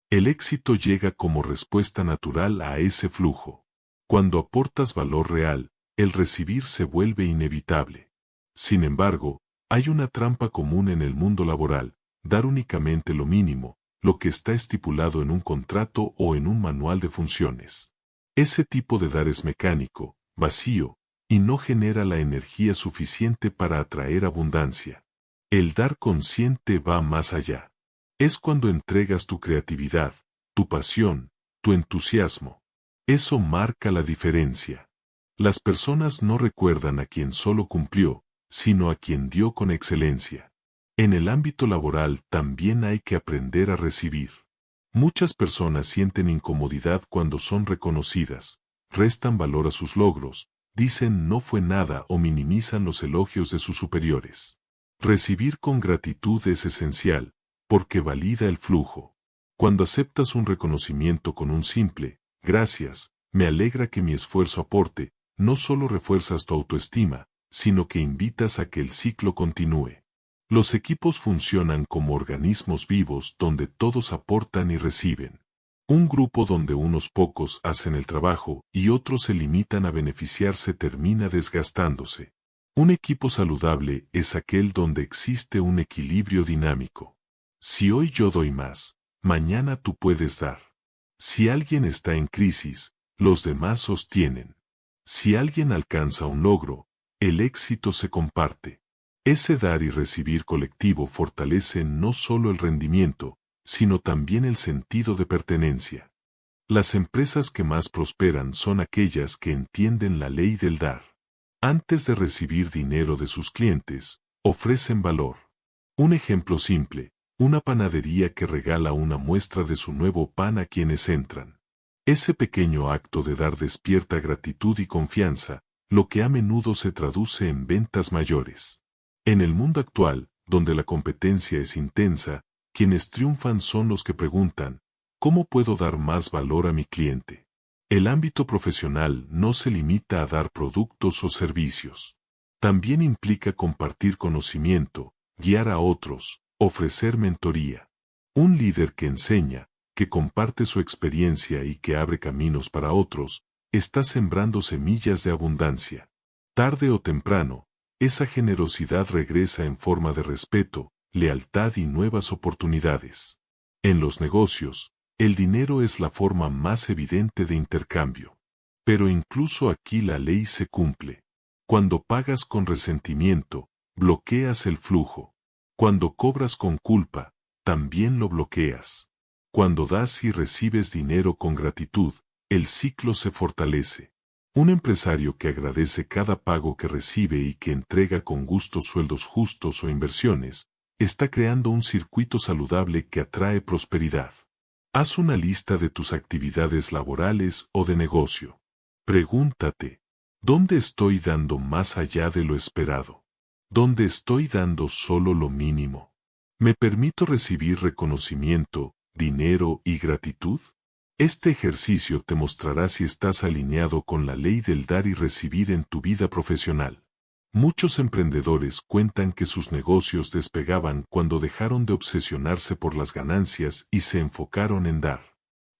El éxito llega como respuesta natural a ese flujo. Cuando aportas valor real, el recibir se vuelve inevitable. Sin embargo, hay una trampa común en el mundo laboral: dar únicamente lo mínimo, lo que está estipulado en un contrato o en un manual de funciones. Ese tipo de dar es mecánico, vacío, y no genera la energía suficiente para atraer abundancia. El dar consciente va más allá. Es cuando entregas tu creatividad, tu pasión, tu entusiasmo. Eso marca la diferencia. Las personas no recuerdan a quien solo cumplió, sino a quien dio con excelencia. En el ámbito laboral también hay que aprender a recibir. Muchas personas sienten incomodidad cuando son reconocidas, restan valor a sus logros, dicen no fue nada o minimizan los elogios de sus superiores. Recibir con gratitud es esencial, porque valida el flujo. Cuando aceptas un reconocimiento con un simple gracias, me alegra que mi esfuerzo aporte, no solo refuerzas tu autoestima, sino que invitas a que el ciclo continúe. Los equipos funcionan como organismos vivos donde todos aportan y reciben. Un grupo donde unos pocos hacen el trabajo y otros se limitan a beneficiarse termina desgastándose. Un equipo saludable es aquel donde existe un equilibrio dinámico. Si hoy yo doy más, mañana tú puedes dar. Si alguien está en crisis, los demás sostienen. Si alguien alcanza un logro, el éxito se comparte. Ese dar y recibir colectivo fortalece no solo el rendimiento, sino también el sentido de pertenencia. Las empresas que más prosperan son aquellas que entienden la ley del dar. Antes de recibir dinero de sus clientes, ofrecen valor. Un ejemplo simple, una panadería que regala una muestra de su nuevo pan a quienes entran. Ese pequeño acto de dar despierta gratitud y confianza, lo que a menudo se traduce en ventas mayores. En el mundo actual, donde la competencia es intensa, quienes triunfan son los que preguntan, ¿cómo puedo dar más valor a mi cliente? El ámbito profesional no se limita a dar productos o servicios. También implica compartir conocimiento, guiar a otros, ofrecer mentoría. Un líder que enseña, que comparte su experiencia y que abre caminos para otros, está sembrando semillas de abundancia. Tarde o temprano, esa generosidad regresa en forma de respeto, lealtad y nuevas oportunidades. En los negocios, el dinero es la forma más evidente de intercambio. Pero incluso aquí la ley se cumple. Cuando pagas con resentimiento, bloqueas el flujo. Cuando cobras con culpa, también lo bloqueas. Cuando das y recibes dinero con gratitud, el ciclo se fortalece. Un empresario que agradece cada pago que recibe y que entrega con gusto sueldos justos o inversiones, está creando un circuito saludable que atrae prosperidad. Haz una lista de tus actividades laborales o de negocio. Pregúntate, ¿dónde estoy dando más allá de lo esperado? ¿Dónde estoy dando solo lo mínimo? ¿Me permito recibir reconocimiento, dinero y gratitud? Este ejercicio te mostrará si estás alineado con la ley del dar y recibir en tu vida profesional. Muchos emprendedores cuentan que sus negocios despegaban cuando dejaron de obsesionarse por las ganancias y se enfocaron en dar.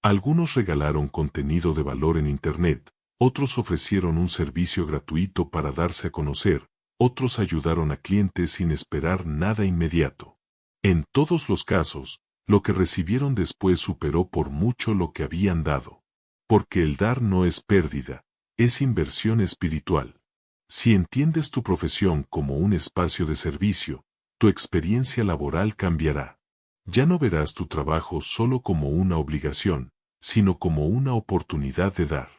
Algunos regalaron contenido de valor en Internet, otros ofrecieron un servicio gratuito para darse a conocer, otros ayudaron a clientes sin esperar nada inmediato. En todos los casos, lo que recibieron después superó por mucho lo que habían dado. Porque el dar no es pérdida, es inversión espiritual. Si entiendes tu profesión como un espacio de servicio, tu experiencia laboral cambiará. Ya no verás tu trabajo solo como una obligación, sino como una oportunidad de dar.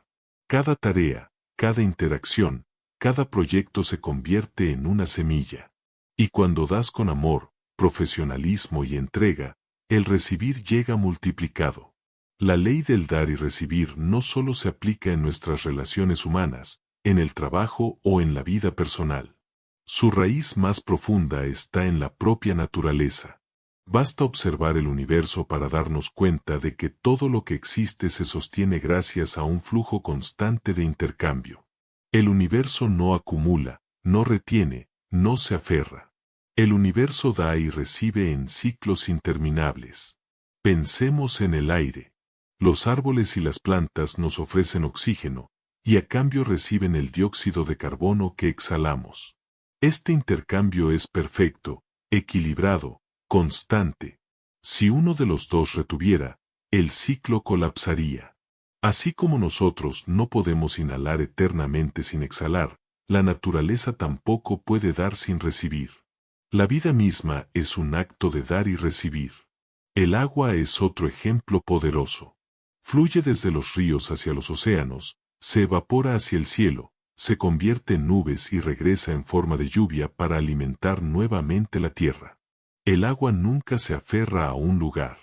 Cada tarea, cada interacción, cada proyecto se convierte en una semilla. Y cuando das con amor, profesionalismo y entrega, el recibir llega multiplicado. La ley del dar y recibir no solo se aplica en nuestras relaciones humanas, en el trabajo o en la vida personal. Su raíz más profunda está en la propia naturaleza. Basta observar el universo para darnos cuenta de que todo lo que existe se sostiene gracias a un flujo constante de intercambio. El universo no acumula, no retiene, no se aferra. El universo da y recibe en ciclos interminables. Pensemos en el aire. Los árboles y las plantas nos ofrecen oxígeno, y a cambio reciben el dióxido de carbono que exhalamos. Este intercambio es perfecto, equilibrado, constante. Si uno de los dos retuviera, el ciclo colapsaría. Así como nosotros no podemos inhalar eternamente sin exhalar, la naturaleza tampoco puede dar sin recibir. La vida misma es un acto de dar y recibir. El agua es otro ejemplo poderoso. Fluye desde los ríos hacia los océanos, se evapora hacia el cielo, se convierte en nubes y regresa en forma de lluvia para alimentar nuevamente la tierra. El agua nunca se aferra a un lugar.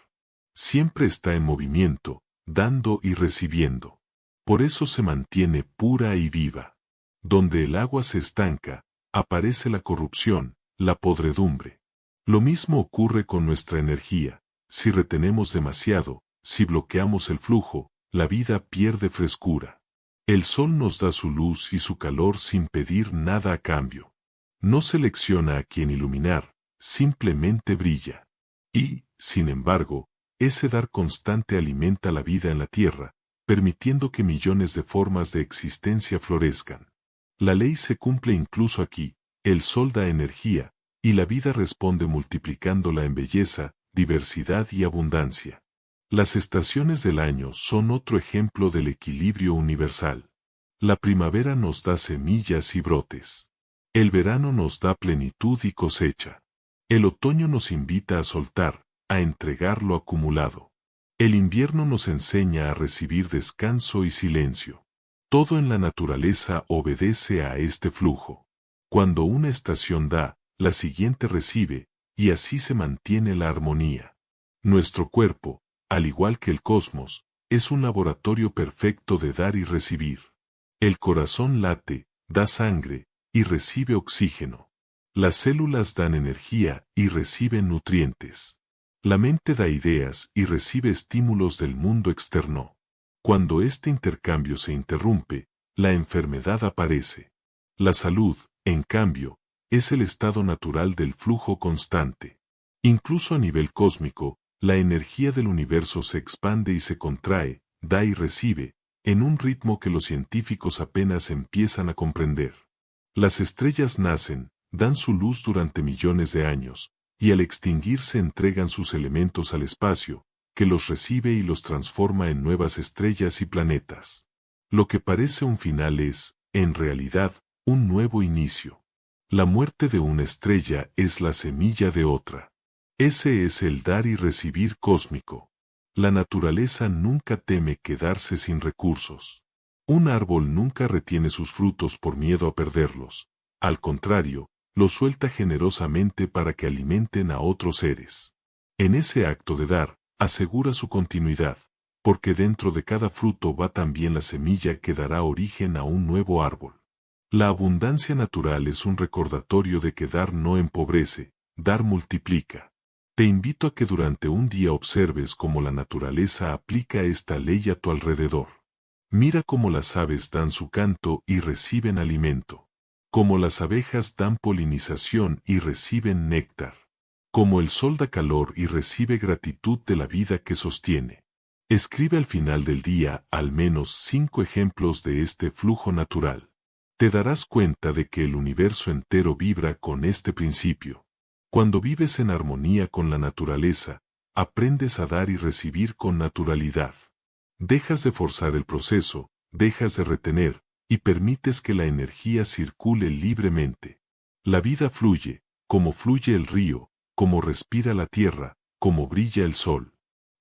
Siempre está en movimiento, dando y recibiendo. Por eso se mantiene pura y viva. Donde el agua se estanca, aparece la corrupción, la podredumbre. Lo mismo ocurre con nuestra energía. Si retenemos demasiado, si bloqueamos el flujo, la vida pierde frescura. El sol nos da su luz y su calor sin pedir nada a cambio. No selecciona a quien iluminar, simplemente brilla. Y, sin embargo, ese dar constante alimenta la vida en la tierra, permitiendo que millones de formas de existencia florezcan. La ley se cumple incluso aquí, el sol da energía, y la vida responde multiplicándola en belleza, diversidad y abundancia. Las estaciones del año son otro ejemplo del equilibrio universal. La primavera nos da semillas y brotes. El verano nos da plenitud y cosecha. El otoño nos invita a soltar, a entregar lo acumulado. El invierno nos enseña a recibir descanso y silencio. Todo en la naturaleza obedece a este flujo. Cuando una estación da, la siguiente recibe, y así se mantiene la armonía. Nuestro cuerpo, al igual que el cosmos, es un laboratorio perfecto de dar y recibir. El corazón late, da sangre, y recibe oxígeno. Las células dan energía y reciben nutrientes. La mente da ideas y recibe estímulos del mundo externo. Cuando este intercambio se interrumpe, la enfermedad aparece. La salud, en cambio, es el estado natural del flujo constante. Incluso a nivel cósmico, la energía del universo se expande y se contrae, da y recibe, en un ritmo que los científicos apenas empiezan a comprender. Las estrellas nacen, dan su luz durante millones de años, y al extinguirse entregan sus elementos al espacio, que los recibe y los transforma en nuevas estrellas y planetas. Lo que parece un final es, en realidad, un nuevo inicio. La muerte de una estrella es la semilla de otra. Ese es el dar y recibir cósmico. La naturaleza nunca teme quedarse sin recursos. Un árbol nunca retiene sus frutos por miedo a perderlos. Al contrario, los suelta generosamente para que alimenten a otros seres. En ese acto de dar, asegura su continuidad, porque dentro de cada fruto va también la semilla que dará origen a un nuevo árbol. La abundancia natural es un recordatorio de que dar no empobrece, dar multiplica. Te invito a que durante un día observes cómo la naturaleza aplica esta ley a tu alrededor. Mira cómo las aves dan su canto y reciben alimento. Cómo las abejas dan polinización y reciben néctar. Cómo el sol da calor y recibe gratitud de la vida que sostiene. Escribe al final del día al menos 5 ejemplos de este flujo natural. Te darás cuenta de que el universo entero vibra con este principio. Cuando vives en armonía con la naturaleza, aprendes a dar y recibir con naturalidad. Dejas de forzar el proceso, dejas de retener, y permites que la energía circule libremente. La vida fluye, como fluye el río, como respira la tierra, como brilla el sol.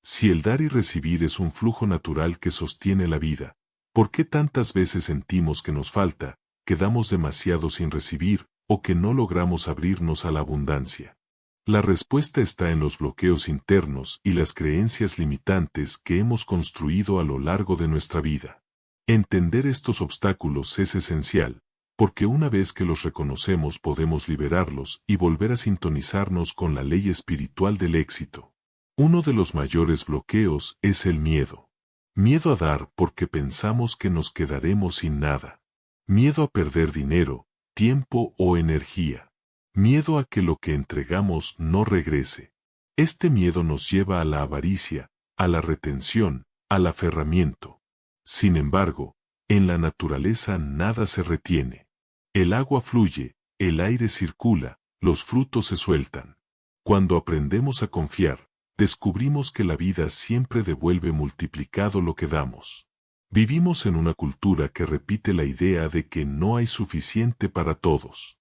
Si el dar y recibir es un flujo natural que sostiene la vida, ¿por qué tantas veces sentimos que nos falta, quedamos demasiado sin recibir, o que no logramos abrirnos a la abundancia? La respuesta está en los bloqueos internos y las creencias limitantes que hemos construido a lo largo de nuestra vida. Entender estos obstáculos es esencial, porque una vez que los reconocemos podemos liberarlos y volver a sintonizarnos con la ley espiritual del éxito. Uno de los mayores bloqueos es el miedo. Miedo a dar porque pensamos que nos quedaremos sin nada. Miedo a perder dinero, tiempo o energía. Miedo a que lo que entregamos no regrese. Este miedo nos lleva a la avaricia, a la retención, al aferramiento. Sin embargo, en la naturaleza nada se retiene. El agua fluye, el aire circula, los frutos se sueltan. Cuando aprendemos a confiar, descubrimos que la vida siempre devuelve multiplicado lo que damos. Vivimos en una cultura que repite la idea de que no hay suficiente para todos.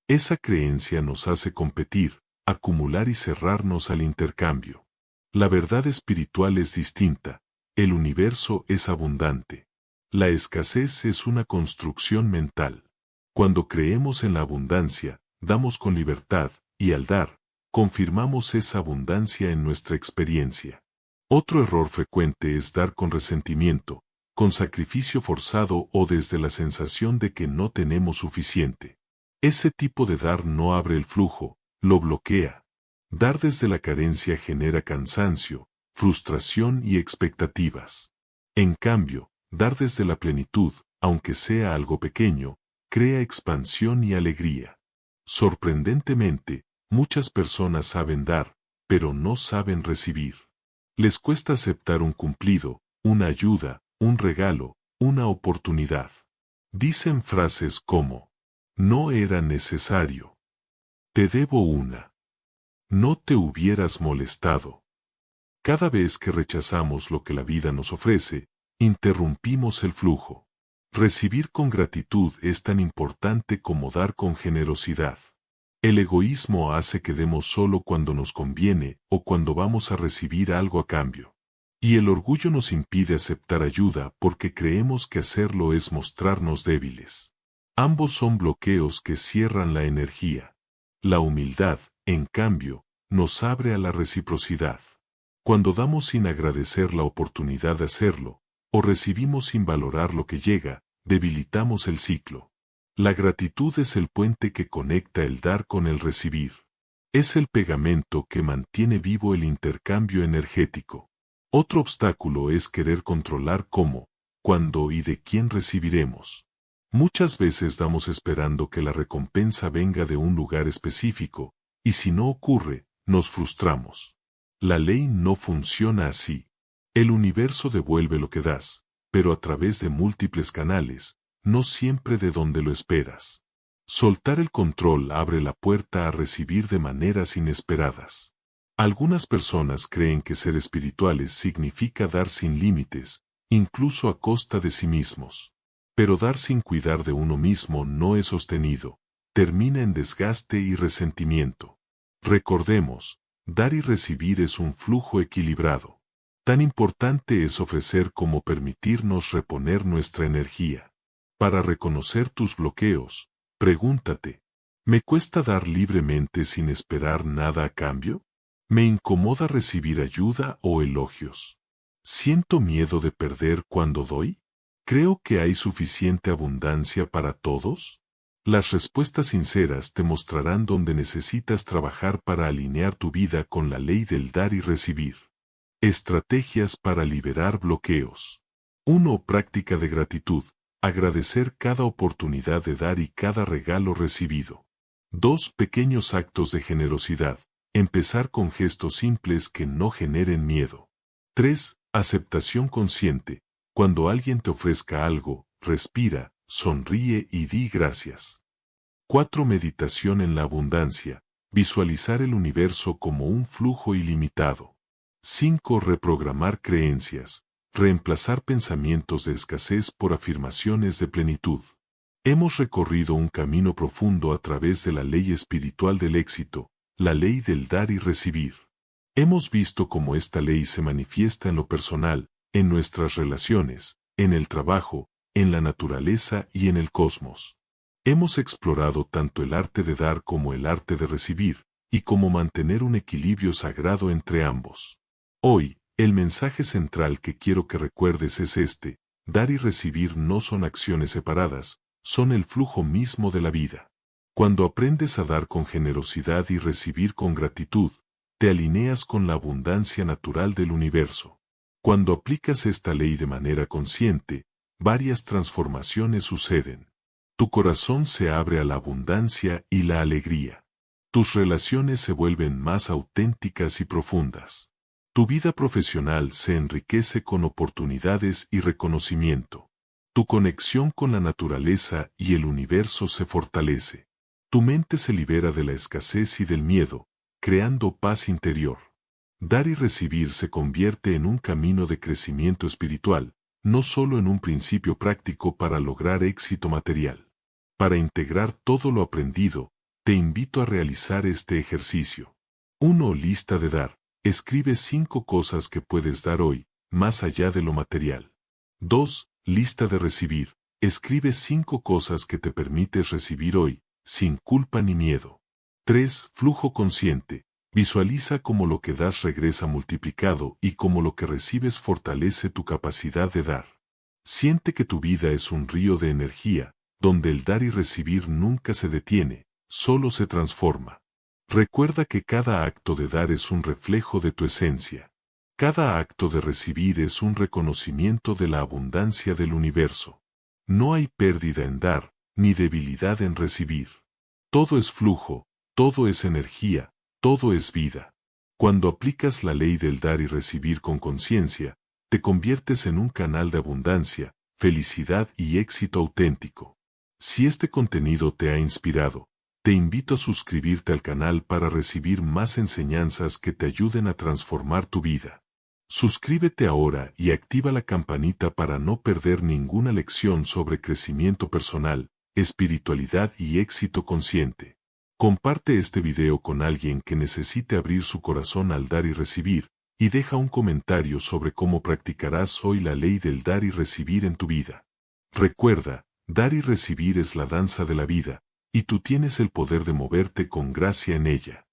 Esa creencia nos hace competir, acumular y cerrarnos al intercambio. La verdad espiritual es distinta, el universo es abundante. La escasez es una construcción mental. Cuando creemos en la abundancia, damos con libertad, y al dar, confirmamos esa abundancia en nuestra experiencia. Otro error frecuente es dar con resentimiento, con sacrificio forzado o desde la sensación de que no tenemos suficiente. Ese tipo de dar no abre el flujo, lo bloquea. Dar desde la carencia genera cansancio, frustración y expectativas. En cambio, dar desde la plenitud, aunque sea algo pequeño, crea expansión y alegría. Sorprendentemente, muchas personas saben dar, pero no saben recibir. Les cuesta aceptar un cumplido, una ayuda, un regalo, una oportunidad. Dicen frases como, no era necesario. Te debo una. No te hubieras molestado. Cada vez que rechazamos lo que la vida nos ofrece, interrumpimos el flujo. Recibir con gratitud es tan importante como dar con generosidad. El egoísmo hace que demos solo cuando nos conviene o cuando vamos a recibir algo a cambio. Y el orgullo nos impide aceptar ayuda porque creemos que hacerlo es mostrarnos débiles. Ambos son bloqueos que cierran la energía. La humildad, en cambio, nos abre a la reciprocidad. Cuando damos sin agradecer la oportunidad de hacerlo, o recibimos sin valorar lo que llega, debilitamos el ciclo. La gratitud es el puente que conecta el dar con el recibir. Es el pegamento que mantiene vivo el intercambio energético. Otro obstáculo es querer controlar cómo, cuándo y de quién recibiremos. Muchas veces damos esperando que la recompensa venga de un lugar específico, y si no ocurre, nos frustramos. La ley no funciona así. El universo devuelve lo que das, pero a través de múltiples canales, no siempre de donde lo esperas. Soltar el control abre la puerta a recibir de maneras inesperadas. Algunas personas creen que ser espirituales significa dar sin límites, incluso a costa de sí mismos. Pero dar sin cuidar de uno mismo no es sostenido, termina en desgaste y resentimiento. Recordemos, dar y recibir es un flujo equilibrado. Tan importante es ofrecer como permitirnos reponer nuestra energía. Para reconocer tus bloqueos, pregúntate, ¿me cuesta dar libremente sin esperar nada a cambio? ¿Me incomoda recibir ayuda o elogios? ¿Siento miedo de perder cuando doy? ¿Creo que hay suficiente abundancia para todos? Las respuestas sinceras te mostrarán dónde necesitas trabajar para alinear tu vida con la ley del dar y recibir. Estrategias para liberar bloqueos. 1. Práctica de gratitud. Agradecer cada oportunidad de dar y cada regalo recibido. 2. Pequeños actos de generosidad. Empezar con gestos simples que no generen miedo. 3. Aceptación consciente. Cuando alguien te ofrezca algo, respira, sonríe y di gracias. 4. Meditación en la abundancia. Visualizar el universo como un flujo ilimitado. 5. Reprogramar creencias. Reemplazar pensamientos de escasez por afirmaciones de plenitud. Hemos recorrido un camino profundo a través de la ley espiritual del éxito, la ley del dar y recibir. Hemos visto cómo esta ley se manifiesta en lo personal, en nuestras relaciones, en el trabajo, en la naturaleza y en el cosmos. Hemos explorado tanto el arte de dar como el arte de recibir, y cómo mantener un equilibrio sagrado entre ambos. Hoy, el mensaje central que quiero que recuerdes es este: dar y recibir no son acciones separadas, son el flujo mismo de la vida. Cuando aprendes a dar con generosidad y recibir con gratitud, te alineas con la abundancia natural del universo. Cuando aplicas esta ley de manera consciente, varias transformaciones suceden. Tu corazón se abre a la abundancia y la alegría. Tus relaciones se vuelven más auténticas y profundas. Tu vida profesional se enriquece con oportunidades y reconocimiento. Tu conexión con la naturaleza y el universo se fortalece. Tu mente se libera de la escasez y del miedo, creando paz interior. Dar y recibir se convierte en un camino de crecimiento espiritual, no solo en un principio práctico para lograr éxito material. Para integrar todo lo aprendido, te invito a realizar este ejercicio. 1. Lista de dar. Escribe 5 cosas que puedes dar hoy, más allá de lo material. 2. Lista de recibir. Escribe 5 cosas que te permites recibir hoy, sin culpa ni miedo. 3. Flujo consciente. Visualiza cómo lo que das regresa multiplicado y cómo lo que recibes fortalece tu capacidad de dar. Siente que tu vida es un río de energía, donde el dar y recibir nunca se detiene, solo se transforma. Recuerda que cada acto de dar es un reflejo de tu esencia. Cada acto de recibir es un reconocimiento de la abundancia del universo. No hay pérdida en dar, ni debilidad en recibir. Todo es flujo, todo es energía, todo es vida. Cuando aplicas la ley del dar y recibir con conciencia, te conviertes en un canal de abundancia, felicidad y éxito auténtico. Si este contenido te ha inspirado, te invito a suscribirte al canal para recibir más enseñanzas que te ayuden a transformar tu vida. Suscríbete ahora y activa la campanita para no perder ninguna lección sobre crecimiento personal, espiritualidad y éxito consciente. Comparte este video con alguien que necesite abrir su corazón al dar y recibir, y deja un comentario sobre cómo practicarás hoy la ley del dar y recibir en tu vida. Recuerda, dar y recibir es la danza de la vida, y tú tienes el poder de moverte con gracia en ella.